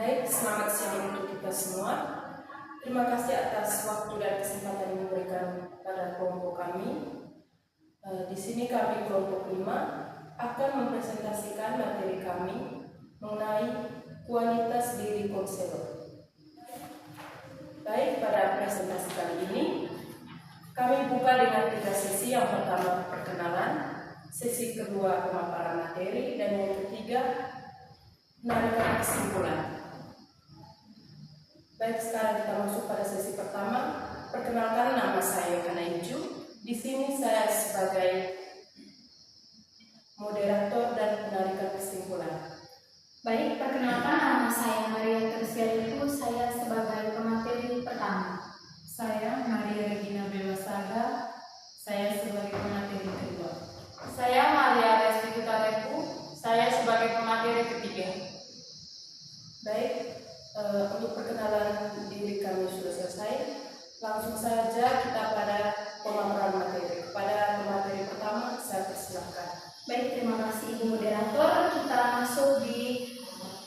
Baik, selamat siang untuk kita semua. Terima kasih atas waktu dan kesempatan yang diberikan pada kelompok kami. Di sini kami kelompok 5 akan mempresentasikan materi kami mengenai kualitas diri konselor. Baik, pada presentasi kali ini kami buka dengan 3 sesi. Yang pertama perkenalan, sesi kedua pemaparan materi, dan yang ketiga penarikan kesimpulan. Baik, sekarang kita masuk pada sesi pertama. Perkenalkan, nama saya Yohana Iju. Di sini saya sebagai moderator dan penarikan kesimpulan. Baik, perkenalkan, nama saya Maria Tersialiku. Saya sebagai pemateri pertama. Saya Maria Regina Bewasaga. Saya sebagai pemateri kedua. Saya Maria Resti Kutarepu. Saya sebagai pemateri ketiga. Baik, untuk perkenalan diri kami sudah selesai. Langsung saja kita pada pemaparan materi. Pada pemateri pertama, saya persilahkan. Baik, terima kasih Ibu Moderator. Kita masuk di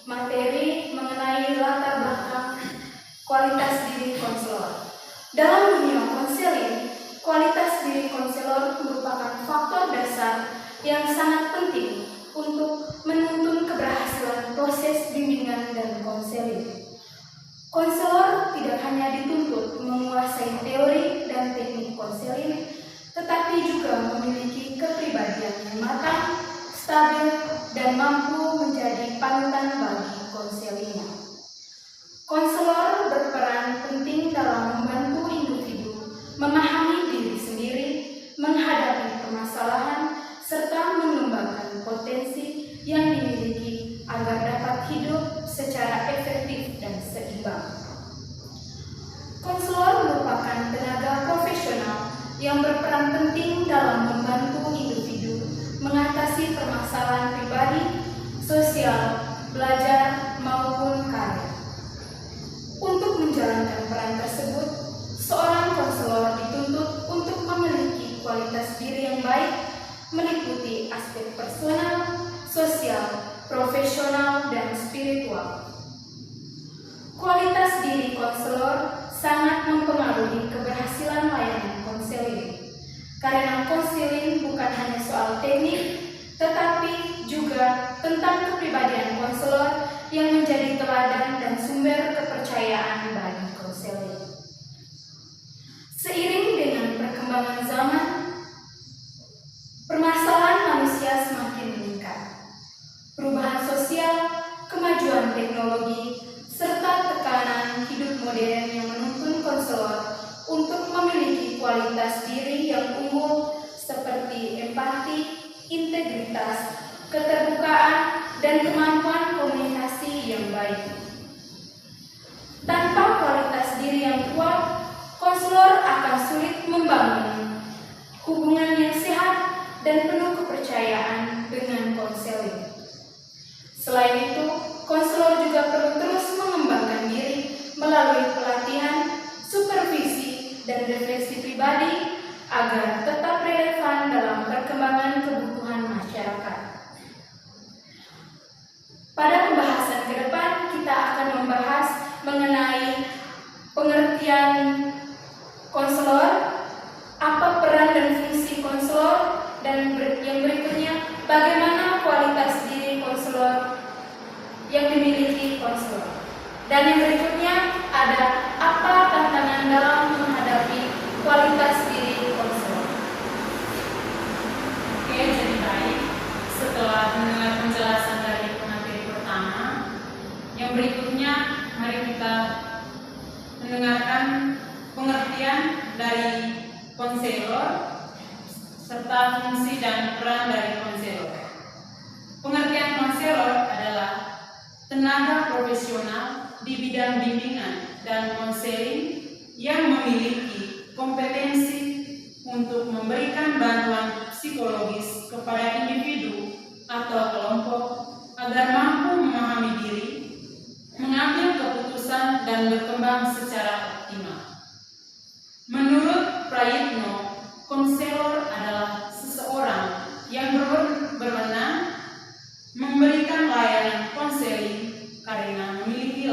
materi mengenai latar belakang kualitas diri konselor. Dalam dunia konseling, kualitas diri konselor merupakan faktor dasar yang sangat penting untuk menuntun keberhasilan proses bimbingan dan konseling. Konselor tidak hanya dituntut menguasai teori dan teknik konseling, tetapi juga memiliki kepribadian yang matang, stabil, dan mampu menjadi panutan bagi konselingnya. Konselor berperan penting dalam membantu individu memahami diri sendiri, menghadapi permasalahan, serta mengembangkan potensi yang dimiliki agar dapat hidup secara efektif dan seimbang. Konselor merupakan tenaga profesional yang berperan penting dalam membantu individu mengatasi permasalahan pribadi, sosial, belajar, maupun karir. Untuk menjalankan peran tersebut, seorang konselor dituntut untuk memiliki kualitas diri yang baik, meliputi aspek personal, sosial, profesional, dan spiritual. Kualitas diri konselor sangat mempengaruhi keberhasilan layanan konseling. Karena konseling bukan hanya soal teknik, tetapi juga tentang kepribadian konselor yang menjadi teladan dan sumber kepercayaan bagi konseling. Seiring dengan perkembangan zaman, permasalahan manusia semakin meningkat. Perubahan sosial, kemajuan teknologi, serta tekanan hidup modern yang menuntun konselor untuk memiliki kualitas diri yang unggul seperti empati, integritas, keterbukaan, dan kemampuan komunikasi yang baik. Tanpa kualitas diri yang kuat, konselor akan sulit membangun hubungan yang sehat dan penuh kepercayaan dengan konseling. Selain itu, konselor juga perlu terus mengembangkan diri melalui pelatihan, supervisi, dan refleksi pribadi agar tetap relevan dalam perkembangan kebutuhan masyarakat. Pada pembahasan ke depan, kita akan membahas mengenai pengertian konselor, apa peran dan fungsi konselor, dan yang berikutnya bagaimana kualitas diri konselor yang dimiliki konselor. Dan yang berikutnya ada apa tantangan dalam menghadapi kualitas diri konselor. Oke, jadi baik. Setelah mendengar penjelasan dari pemateri pertama, yang berikutnya mari kita mendengarkan pengertian dari konselor serta fungsi dan peran dari konselor. Pengertian konselor adalah tenaga profesional di bidang bimbingan dan konseling yang memiliki kompetensi untuk memberikan bantuan psikologis kepada individu atau kelompok agar mampu memahami diri, mengambil keputusan, dan berkembang secara optimal. Menurut Prayitno, konselor adalah seseorang yang berwenang memberikan layanan konseling karena memiliki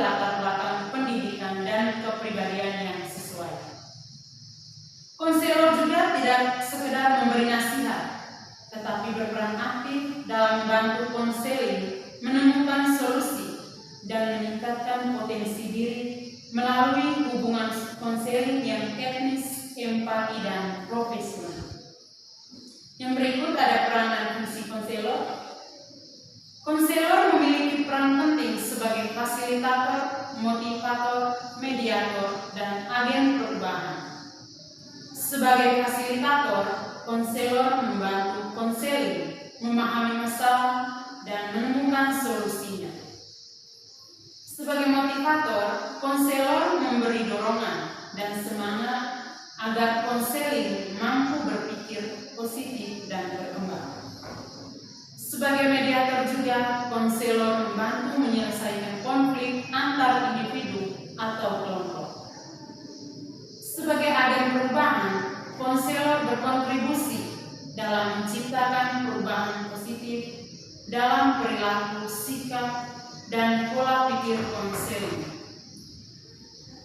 membantu konseling menemukan solusi dan meningkatkan potensi diri melalui hubungan konseling yang etnis, empati, dan profesional. Yang berikut ada peran dan fungsi konselor. Konselor memiliki peran penting sebagai fasilitator, motivator, mediator, dan agen perubahan. Sebagai fasilitator, konselor membantu konseling memahami masalah dan menemukan solusinya. Sebagai motivator, konselor memberi dorongan dan semangat agar konseling mampu berpikir positif dan berkembang. Sebagai mediator juga, konselor membantu menyelesaikan konflik antar individu atau kelompok. Sebagai agen perubahan, konselor berkontribusi dalam menciptakan perubahan positif dalam perilaku, sikap, dan pola pikir konseling.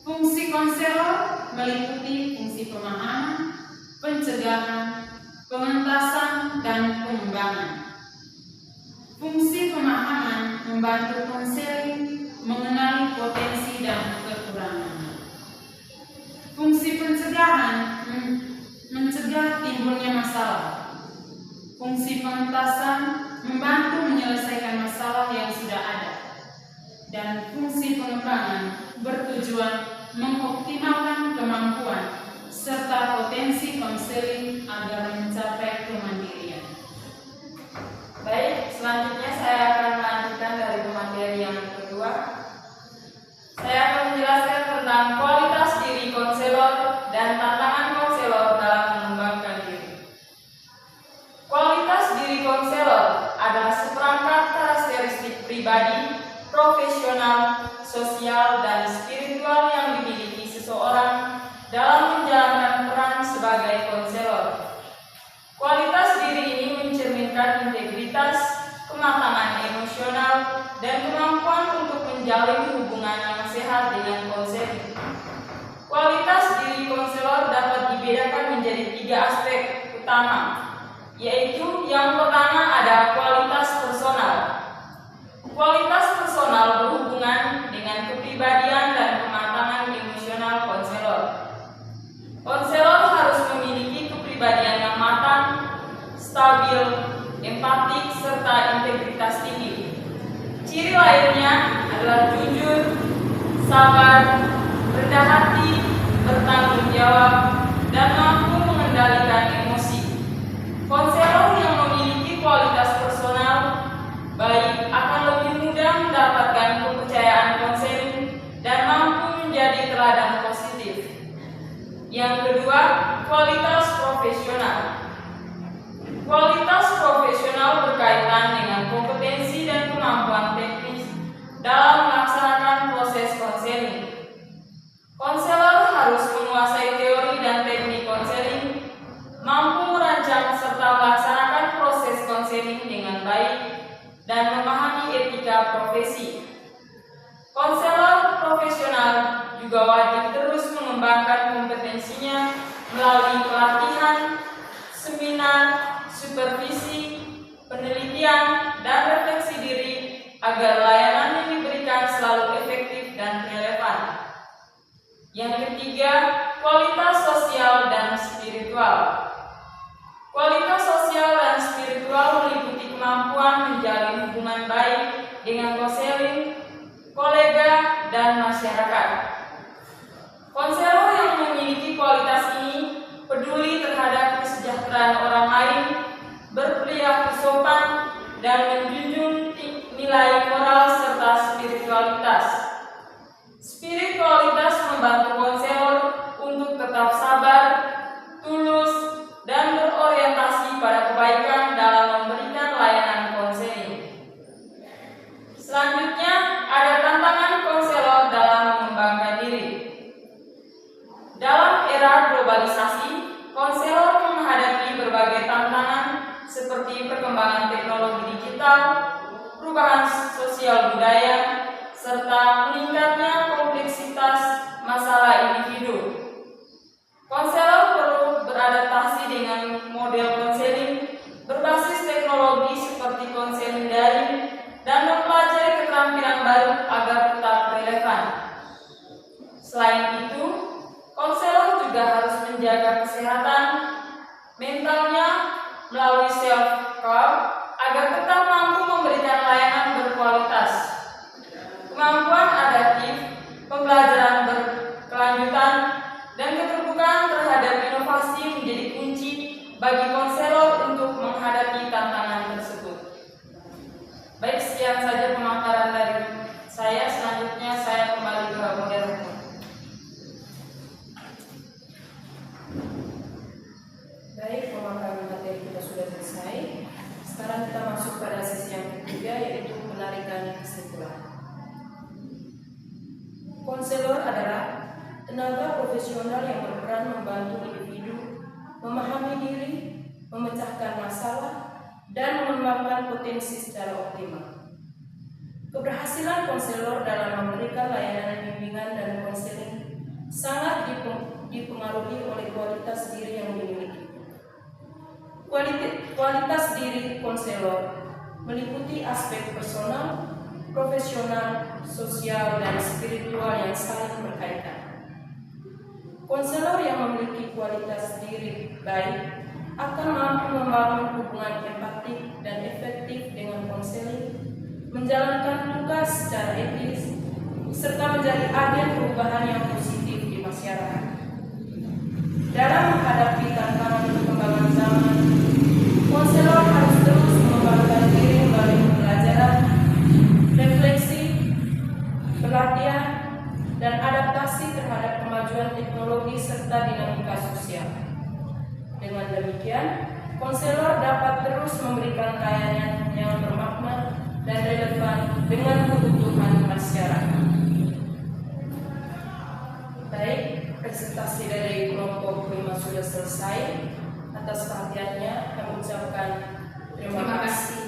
Fungsi konselor meliputi fungsi pemahaman, pencegahan, pengentasan, dan pengembangan. Fungsi pemahaman membantu konseling mengenali potensi dan kekurangannya. Fungsi pencegahan mencegah timbulnya masalah. Fungsi pengentasan membantu menyelesaikan masalah yang sudah ada. Dan fungsi pengembangan bertujuan mengoptimalkan kemampuan serta potensi konseling agar mencapai kemandirian. Baik, selanjutnya saya akan melanjutkan dari materi yang kedua. Saya akan menjelaskan tentang kualitas diri konselor dan tantangan konselor dalam mengembangkan diri. Kualitas diri konselor adalah seperangkat karakteristik pribadi, profesional, sosial, dan spiritual yang dimiliki seseorang dalam menjalankan peran sebagai konselor. Kualitas diri ini mencerminkan integritas, kematangan emosional, dan kemampuan untuk menjalin hubungan yang sehat dengan konseling. Kualitas diri konselor dapat dibedakan menjadi 3 aspek utama, yaitu yang pertama ada kualitas personal. Kualitas personal berhubungan dengan kepribadian dan kematangan emosional konselor. Konselor harus memiliki kepribadian yang matang, stabil, empatik, serta integritas tinggi. Ciri lainnya adalah jujur, sabar, rendah hati, bertanggung jawab, dan mampu mengendalikan emosi. Konselor yang memiliki kualitas personal baik akan lebih mudah mendapatkan kepercayaan konseling dan mampu menjadi teladan positif. Yang kedua, kualitas profesional. Kualitas profesional berkaitan dengan kompetensi dan kemampuan teknis dalam melaksanakan proses konseling. Konselor harus menguasai teori dan teknik konseling, mampu merancang serta melaksanakan proses konseling dengan baik, dan memahami etika profesi. Konselor profesional juga wajib terus mengembangkan kompetensinya melalui pelatihan, seminar, supervisi, penelitian, dan refleksi diri agar layanan yang diberikan selalu efektif dan relevan. Yang ketiga, kualitas sosial dan spiritual. Kualitas sosial dan spiritual meliputi kemampuan menjalin hubungan baik dengan konseling, kolega, dan masyarakat. Konselor yang memiliki kualitas ini peduli terhadap kesejahteraan orang lain, berperilaku sopan, dan menjunjung nilai moral serta spiritualitas. Spiritualitas membantu konselor untuk tetap sabar, tulus, dan berorientasi pada kebaikan dalam memberikan layanan konseling. Selanjutnya, ada tantangan konselor dalam mengembangkan diri. Dalam era globalisasi, konselor menghadapi berbagai tantangan seperti perkembangan teknologi digital, perubahan sosial budaya, serta meningkatnya kompleksitas masalah individu. Konselor perlu beradaptasi dengan model konseling berbasis teknologi seperti konseling Konselor adalah tenaga profesional yang berperan membantu individu memahami diri, memecahkan masalah, dan mengembangkan potensi secara optimal. Keberhasilan konselor dalam memberikan layanan bimbingan dan konseling sangat dipengaruhi oleh kualitas diri yang dimiliki. Kualitas diri konselor meliputi aspek personal, profesional, sosial, dan spiritual yang saling berkaitan. Konselor yang memiliki kualitas diri baik akan mampu membangun hubungan empatik dan efektif dengan konseling, menjalankan tugas secara etis, serta menjadi agen perubahan yang positif di masyarakat. Dalam menghadapi tantangan perkembangan zaman, konselor harus terus mengembangkan diri melalui pembelajaran, refleksi, pelatihan, dan adaptasi terhadap kemajuan teknologi serta dinamika sosial. Dengan demikian, konselor dapat terus memberikan layanan yang bermakna dan relevan dengan kebutuhan masyarakat. Baik, presentasi dari kelompok 5 sudah selesai. Atas perhatiannya, kami ucapkan terima kasih.